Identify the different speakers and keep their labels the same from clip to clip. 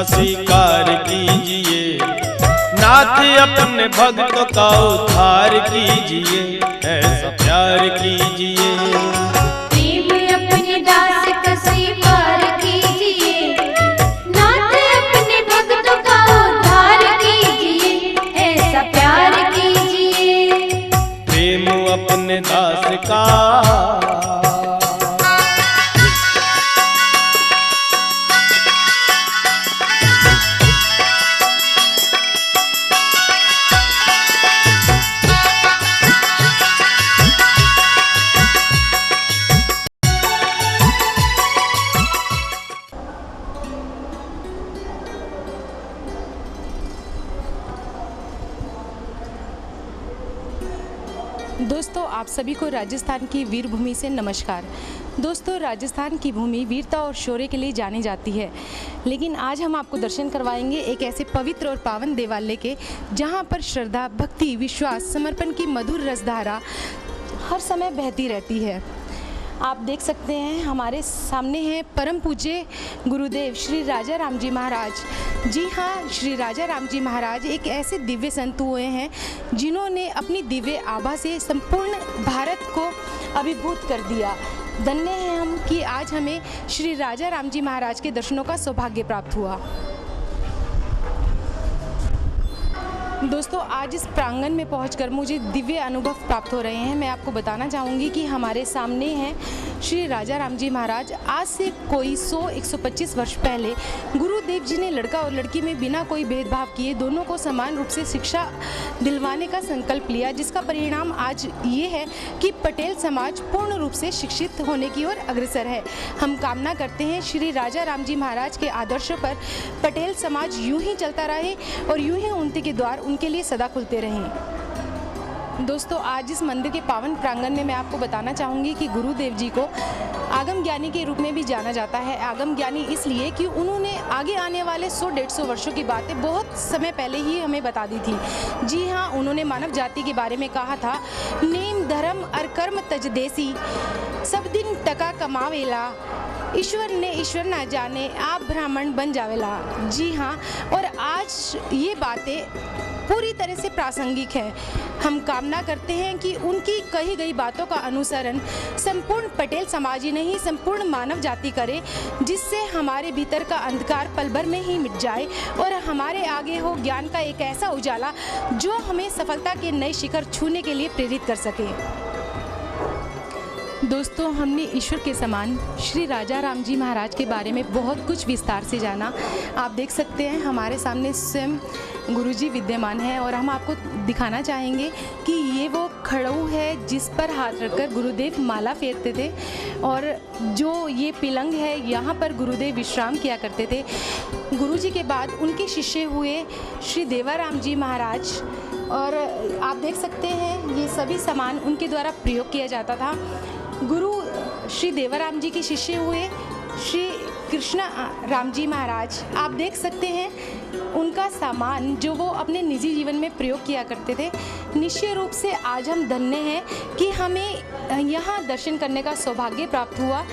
Speaker 1: स्वीकार कीजिए, नाथ अपने भक्त का उद्धार कीजिए, ऐसा प्यार कीजिए।
Speaker 2: प्रेम अपने दास का स्वीकार कीजिए, नाथ अपने भक्त का उद्धार कीजिए, ऐसा प्यार कीजिए।
Speaker 1: प्रेम अपने दास का
Speaker 3: दोस्तों, आप सभी को राजस्थान की वीर भूमि से नमस्कार। दोस्तों, राजस्थान की भूमि वीरता और शौर्य के लिए जानी जाती है, लेकिन आज हम आपको दर्शन करवाएंगे एक ऐसे पवित्र और पावन देवालय के, जहां पर श्रद्धा, भक्ति, विश्वास, समर्पण की मधुर रसधारा हर समय बहती रहती है। आप देख सकते हैं हमारे सामने हैं परम पूज्य गुरुदेव श्री राजा राम जी महाराज। जी हाँ, श्री राजा राम जी महाराज एक ऐसे दिव्य संत हुए हैं जिन्होंने अपनी दिव्य आभा से संपूर्ण भारत को अभिभूत कर दिया। धन्य हैं हम कि आज हमें श्री राजा राम जी महाराज के दर्शनों का सौभाग्य प्राप्त हुआ। दोस्तों, आज इस प्रांगण में पहुंचकर मुझे दिव्य अनुभव प्राप्त हो रहे हैं। मैं आपको बताना चाहूँगी कि हमारे सामने हैं श्री राजा राम जी महाराज। आज से कोई 100-125 वर्ष पहले गुरुदेव जी ने लड़का और लड़की में बिना कोई भेदभाव किए दोनों को समान रूप से शिक्षा दिलवाने का संकल्प लिया, जिसका परिणाम आज ये है कि पटेल समाज पूर्ण रूप से शिक्षित होने की ओर अग्रसर है। हम कामना करते हैं श्री राजा राम जी महाराज के आदर्शों पर पटेल समाज यूं ही चलता रहे और यूं ही उन्नति के द्वार उनके लिए सदा खुलते रहें। दोस्तों, आज इस मंदिर के पावन प्रांगण में मैं आपको बताना चाहूँगी कि गुरुदेव जी को आगम ज्ञानी के रूप में भी जाना जाता है। आगम ज्ञानी इसलिए कि उन्होंने आगे आने वाले 100-150 वर्षों की बातें बहुत समय पहले ही हमें बता दी थी। जी हाँ, उन्होंने मानव जाति के बारे में कहा था, नेम धर्म और कर्म तज देसी, सब दिन टका कमावेला, ईश्वर ने ईश्वर ना जाने, आप ब्राह्मण बन जावेला। जी हाँ, और आज ये बातें पूरी तरह से प्रासंगिक है। हम कामना करते हैं कि उनकी कही गई बातों का अनुसरण संपूर्ण पटेल समाज ही नहीं, संपूर्ण मानव जाति करे, जिससे हमारे भीतर का अंधकार पल भर में ही मिट जाए और हमारे आगे हो ज्ञान का एक ऐसा उजाला जो हमें सफलता के नए शिखर छूने के लिए प्रेरित कर सके। दोस्तों, हमने ईश्वर के समान श्री राजा राम जी महाराज के बारे में बहुत कुछ विस्तार से जाना। आप देख सकते हैं हमारे सामने स्वयं गुरुजी विद्यमान है और हम आपको दिखाना चाहेंगे कि ये वो खड़ू है जिस पर हाथ रखकर गुरुदेव माला फेरते थे, और जो ये पिलंग है यहाँ पर गुरुदेव विश्राम किया करते थे। गुरुजी के बाद उनके शिष्य हुए श्री देवाराम जी महाराज, और आप देख सकते हैं ये सभी सामान उनके द्वारा प्रयोग किया जाता था। गुरु श्री देवाराम जी के शिष्य हुए श्री कृष्ण राम जी महाराज। आप देख सकते हैं उनका सामान जो वो अपने निजी जीवन में प्रयोग किया करते थे। निश्चय रूप से आज हम धन्य हैं कि हमें यहाँ दर्शन करने का सौभाग्य प्राप्त हुआ।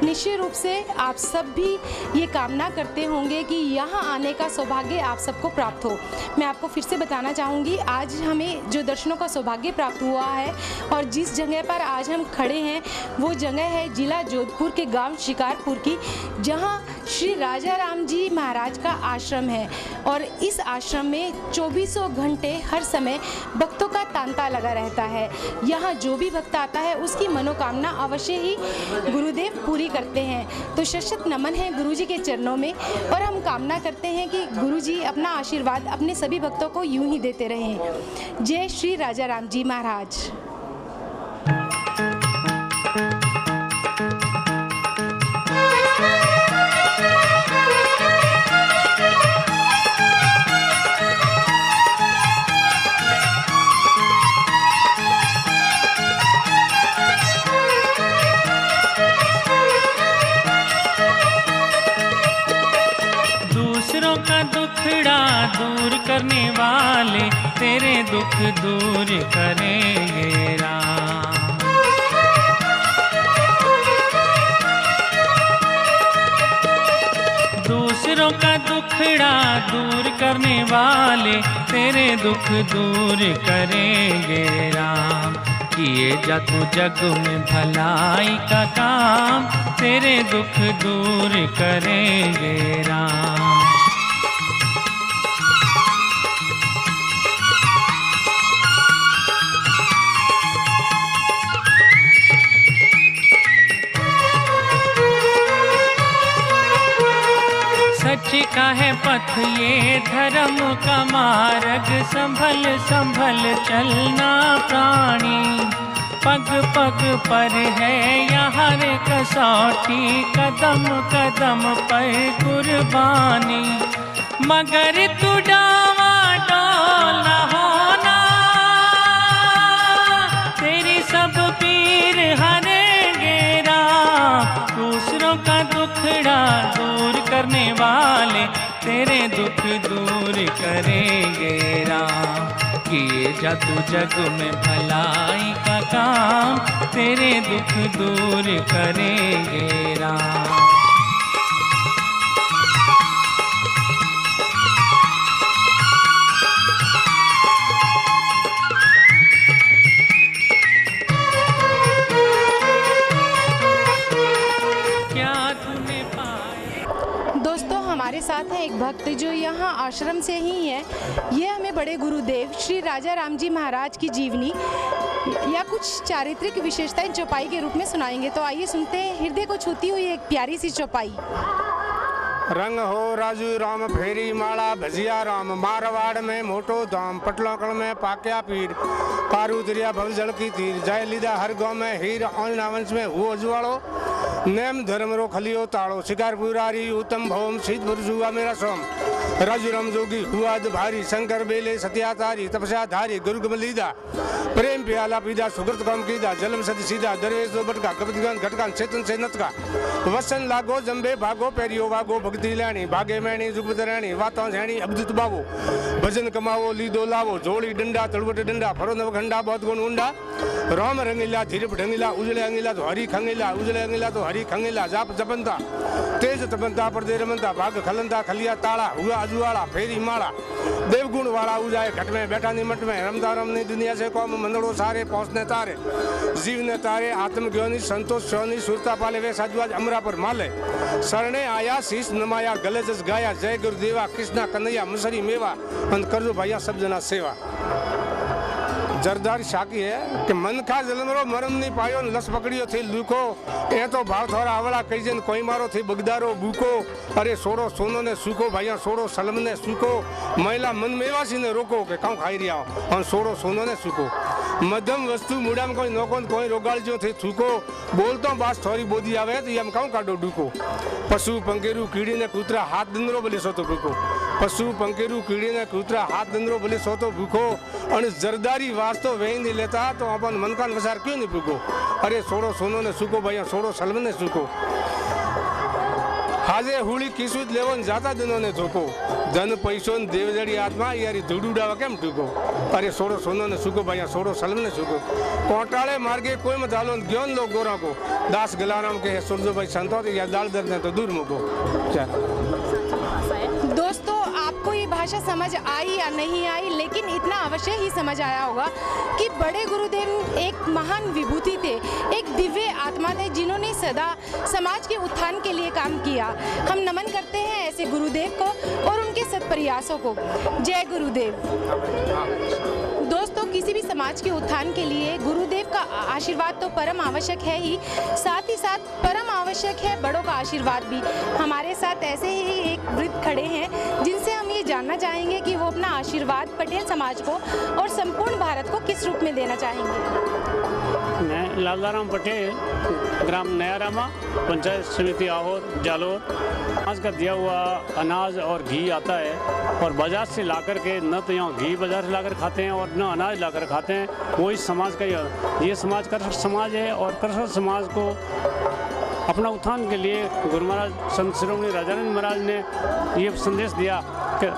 Speaker 3: निश्चय रूप से आप सब भी ये कामना करते होंगे कि यहाँ आने का सौभाग्य आप सबको प्राप्त हो। मैं आपको फिर से बताना चाहूँगी, आज हमें जो दर्शनों का सौभाग्य प्राप्त हुआ है और जिस जगह पर आज हम खड़े हैं वो जगह है जिला जोधपुर के गांव शिकारपुर की, जहाँ श्री राजा राम जी महाराज का आश्रम है। और इस आश्रम में 24 घंटे हर समय भक्तों का तांता लगा रहता है। यहाँ जो भी भक्त आता है उसकी मनोकामना अवश्य ही गुरुदेव पूरी करते हैं। तो शत नमन है गुरुजी के चरणों में, और हम कामना करते हैं कि गुरुजी अपना आशीर्वाद अपने सभी भक्तों को यूं ही देते रहें। जय श्री राजा राम जी महाराज।
Speaker 4: दूर करने वाले तेरे दुख दूर करेंगे राम। दूसरों का दुख दुखड़ा दूर करने वाले तेरे दुख दूर करेंगे राम। किए जा तू जग में भलाई का काम, तेरे दुख दूर करेंगे राम। सच का है पथ ये धर्म का मार्ग, संभल संभल चलना प्राणी। पग पग पर है यहाँ रे कसौटी, कदम कदम पर कुर्बानी। मगर तू डावा डोल न होना, तेरी सब पीर हरेंगे राम। दूसरों का दुखड़ा दूर करने वाले तेरे दुख दूर करेंगे राम। किए जा तू जग में भलाई का काम, तेरे दुख दूर करेंगे राम।
Speaker 3: दोस्तों हमारे साथ हैं एक भक्त जो यहाँ आश्रम से ही है। ये हमें बड़े गुरुदेव श्री राजा राम जी महाराज की जीवनी या कुछ चारित्रिक विशेषताएं चौपाई के रूप में सुनाएंगे। तो आइए सुनते हैं हृदय को छूती हुई एक प्यारी सी चौपाई।
Speaker 5: रंग हो राजू राम फेरी माला भजिया राम, मारवाड़ में मोटो धाम, पटलोकड़ में पाक्या पीर, पारू दरिया भवजल की तीर, जय लीदा हर गाँव में हीर, औना वंश में हुओ अजवाड़ो, नेम धर्म रो खलियो ताड़ो, शिकारपुरारी उत्तम भवम सिद्धपुर जुआ मेरा सोम, राजूराम जोगी हुआ भारी, शंकर बेले सत्यातारी, तपस्या धारी, गुरु लीदा, प्रेम प्याला पीदा, सुकृत काम कीदा, जलम सद सीधा, दरवेश दो बटका, कपतगन घटकान चेतन से नतका, वसन लागो जंबे भागो पेरियो वागो, भक्ति लैनी भागे मैनी जुगत रहनी, वातों झैनी अब्दुत बाबो, भजन कमावो लीदो लावो, जोड़ी डंडा तड़वट डंडा, फरो नव खंडा बहुत गुण उंडा, राम रंगीला धीरप ढंगीला, उजले अंगीला तो हरी खंगीला, उजले अंगीला तो हरी खंगीला, जाप जपंता तेज तपंता परदे रमंता, भाग खलंता खलिया ताला, हुआ अजुआला फेरी माला, देवगुण वाला उजाए घट में बैठा निमट में, रमदा रमनी दुनिया से कौम मंदड़ो सारे पहुंचने तारे, जीव ने तारे आत्म ज्ञानी संतोष शौनी सुरता पाले वे साधुआज अमरा पर माले, शरणे आया शीश नमाया गले जस गाया, जय गुरुदेवा कृष्णा कन्हैया मुसरी मेवा, अंत कर दो भैया सब जना सेवा। जरदारी शाकी है कि मन खा जलमरो मरम नहीं पायो, लस पकड़ियो थी लूको, ए तो भाव थोड़ा आवड़ा कई जन कोई मारो थी बगदारो बूको, अरे सोड़ो सोनो ने सूको भैया सोड़ो सलम ने सूको, महिला मन मेवासी ने रोको के काउ खाई रिया और सोड़ो सोनो ने सूको, मध्यम वस्तु मुड़ा में कोई नोकोन कोई रोगाल जो थे थूको, बोलतो बास थोड़ी बोधी आवे तो यम काउ काटो डूको, पशु पंकेरू कीड़ी ने कूतरा हाथ दंदरो बले सो तो भूको, पशु पंकेरू कीड़ी ने कूतरा हाथ दंदरो बले सो तो भूको, और जरदारी वास्तो वही नहीं लेता तो अपन मन का वसार क्यों नहीं भूको, अरे सोड़ो सोनो ने सूको भैया सोड़ो सलम ने सूको, हाजे हुड़ी किसुत लेवन जाता दिनों ने धोको, धन पैसों देवजड़ी आत्मा यारी धुडुडावा केम टूको, अरे सोड़ो सोनो ने सूको भैया सोड़ो सलम ने सूको, कोटाले मार्गे कोई मत डालो ज्ञान लोग गोरा को, दास गलाराम के सुरजो भाई संतो या दाल दर्द तो दूर मुको।
Speaker 3: दोस्तों आपको ये भाषा समझ आई या नहीं आई, लेकिन इतना अवश्य ही समझ आया होगा कि बड़े गुरुदेव एक महान विभूति थे, एक दिव्य आत्मा थे जिन्होंने सदा समाज के उत्थान के लिए काम किया। हम नमन करते हैं ऐसे गुरुदेव को और उनके सत्प्रयासों को। जय गुरुदेव। दोस्तों किसी भी समाज के उत्थान के लिए गुरुदेव का आशीर्वाद तो परम आवश्यक है ही, साथ ही साथ परम आवश्यक है बड़ों का आशीर्वाद भी। हमारे साथ ऐसे ही एक वृद्ध खड़े हैं जिनसे हम ये जानना चाहेंगे कि वो अपना आशीर्वाद पटेल समाज को और संपूर्ण भारत को किस रूप में देना चाहेंगे।
Speaker 6: मैं लालाराम पटेल, ग्राम नया रामा, पंचायत समिति आहोर जालोर। समाज का दिया हुआ अनाज और घी आता है और बाजार से लाकर के, न तो यहाँ घी बाजार से लाकर खाते हैं और न अनाज लाकर खाते हैं, वो इस समाज का ये समाज कृषक समाज है। और कृषक समाज को अपना उत्थान के लिए गुरु महाराज संत शिरोमणि राजानंद महाराज ने ये संदेश दिया कि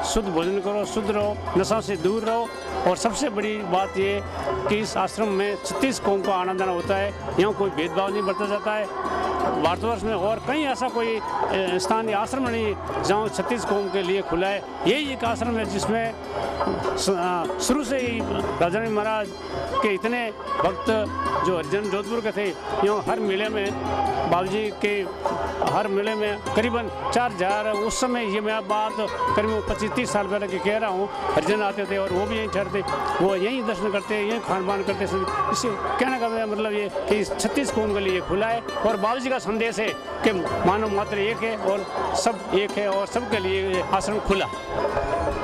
Speaker 6: शुद्ध भोजन करो, शुद्ध रहो, नशा से दूर रहो। और सबसे बड़ी बात ये कि इस आश्रम में 36 कौम का आना जाना होता है, यहाँ कोई भेदभाव नहीं बरता जाता है। भारतवर्ष में और कहीं ऐसा कोई स्थानीय आश्रम नहीं जहाँ 36 कौम के लिए खुला है। यही एक आश्रम है जिसमें शुरू से ही राजा राम महाराज के इतने भक्त जो हरिजन जोधपुर के थे, यूँ हर मेले में बाबूजी के हर मेले में करीबन 4000, उस समय ये मैं बात करीबन 25-30 साल पहले की कह रहा हूँ, हरिजन आते थे और वो भी यहीं ठहरते, वो यहीं दर्शन करते, यहीं खान पान करते। इससे कहने का मतलब ये कि 36 कौम के लिए खुला है और बाबूजी का संदेश है कि मानव मात्र एक है और सब एक है और सबके लिए आश्रम खुला।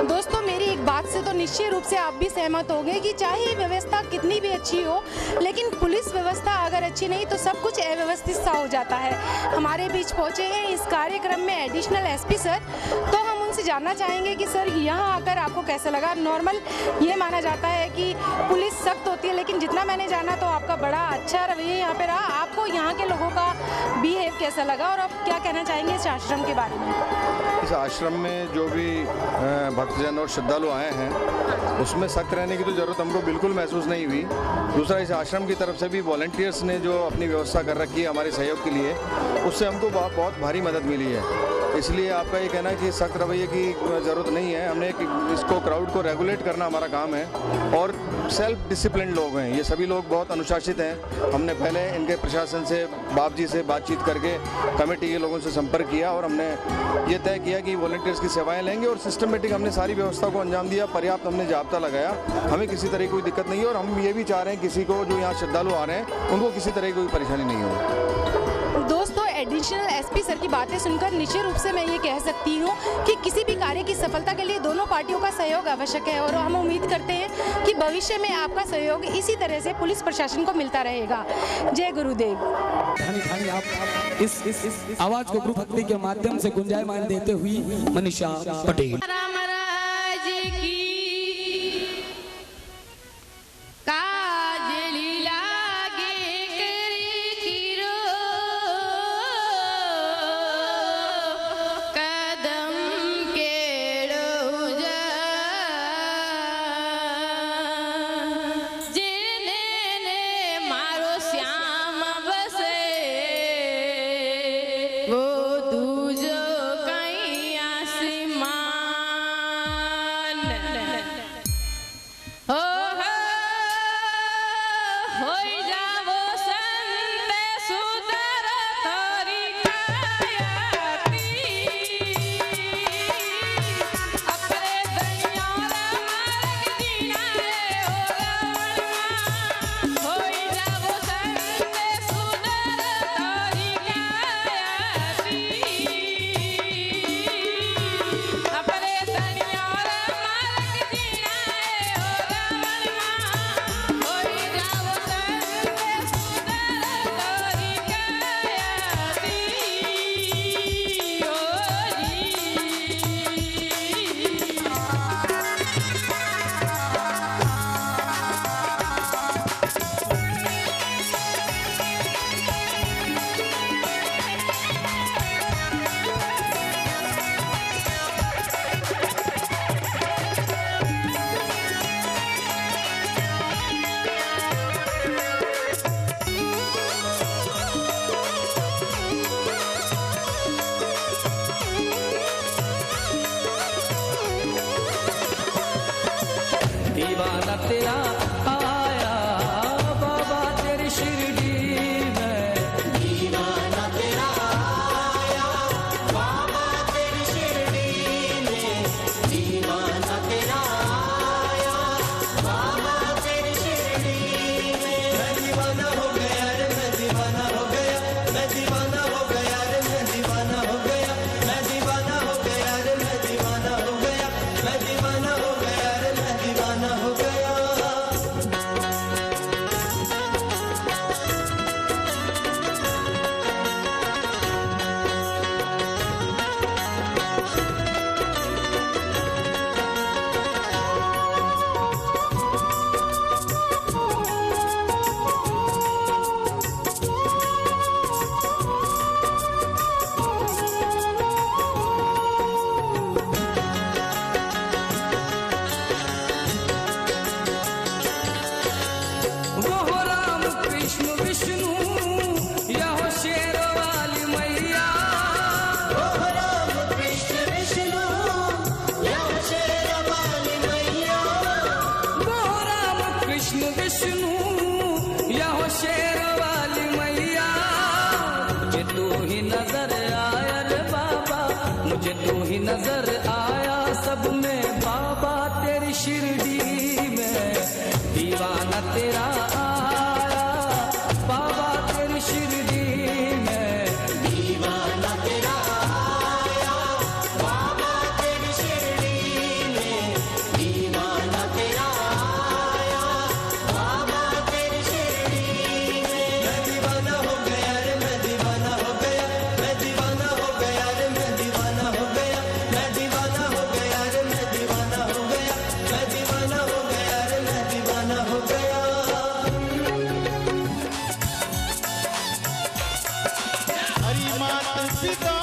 Speaker 3: दोस्तों, मेरी एक बात से तो निश्चय रूप से आप भी सहमत होंगे कि चाहे व्यवस्था कितनी भी अच्छी हो, लेकिन पुलिस व्यवस्था अगर अच्छी नहीं तो सब कुछ अव्यवस्थित सा हो जाता है। हमारे बीच पहुंचे हैं इस कार्यक्रम में एडिशनल एसपी सर, तो हम उनसे जानना चाहेंगे कि सर यहाँ आकर आपको कैसा लगा। नॉर्मल ये माना जाता है कि पुलिस सख्त होती है, लेकिन जितना मैंने जाना तो आपका बड़ा अच्छा रवैया यहाँ पे रहा। आपको यहाँ के लोगों का बिहेव कैसा लगा और आप क्या कहना चाहेंगे इस आश्रम के बारे में?
Speaker 7: इस आश्रम में जो भी भक्तजन और श्रद्धालु आए हैं उसमें सख्त रहने की तो ज़रूरत हमको बिल्कुल महसूस नहीं हुई। दूसरा, इस आश्रम की तरफ से भी वॉलंटियर्स ने जो अपनी व्यवस्था कर रखी है हमारे सहयोग के लिए, उससे हमको बहुत भारी मदद मिली है। इसलिए आपका ये कहना है कि सख्त रवैये की ज़रूरत नहीं है। हमने इसको क्राउड को रेगुलेट करना हमारा काम है और सेल्फ डिसिप्लिन लोग हैं, ये सभी लोग बहुत अनुशासित हैं। हमने पहले इनके प्रशासन से, बाप जी से बातचीत करके कमेटी के लोगों से संपर्क किया और हमने ये तय किया कि वॉलंटियर्स की सेवाएं लेंगे और सिस्टमेटिक हमने सारी व्यवस्था को अंजाम दिया। पर्याप्त हमने जाब्ता लगाया, हमें किसी तरह की कोई दिक्कत नहीं है और हम ये भी चाह रहे हैं किसी को जो यहाँ श्रद्धालु आ रहे हैं उनको किसी तरह की कोई परेशानी नहीं हो।
Speaker 3: दोस्तों, एडिशनल एसपी सर की बातें सुनकर निश्चित रूप से मैं ये कह सकती हूँ कि किसी भी कार्य की सफलता के लिए दोनों पार्टियों का सहयोग आवश्यक है और हम उम्मीद करते हैं कि भविष्य में आपका सहयोग इसी तरह से पुलिस प्रशासन को मिलता रहेगा। जय गुरुदेव।
Speaker 8: आप इस आवाज को गुरु भक्ति के माध्यम से गुंजायमान देते हुए मनीषा पटेल। दीवाना तेरा आया बाबा तेरी शिरडी में, दीवाना तेरा आया बाबा तेरी शिरडी में, दीवाना तेरा आया बाबा तेरी शिरडी में। मैं दीवाना हो गया रे, मैं दीवाना हो गया, मैं दीवाना हो गया रे, मैं दीवाना हो गया, मैं दीवाना हो गया रे, मैं दीवाना हो गया, मैं दीवाना हो गया रे, मैं दीवाना हो गया। तेरा आया, बाबा तेरी शिरडी में दीवाना तेरा आया, बाबा तेरी शिरडी में दीवाना तेरा आया, बाबा तेरी शिरडी में। मैं दीवाना हो गया रे, मैं दीवाना हो गया, मैं दीवाना हो गया रे, मैं दीवाना हो गया, मैं दीवाना हो गया रे, मैं दीवाना हो गया, मैं दीवाना हो गया रे, मैं दीवाना हो गया।
Speaker 1: हरी मात पिता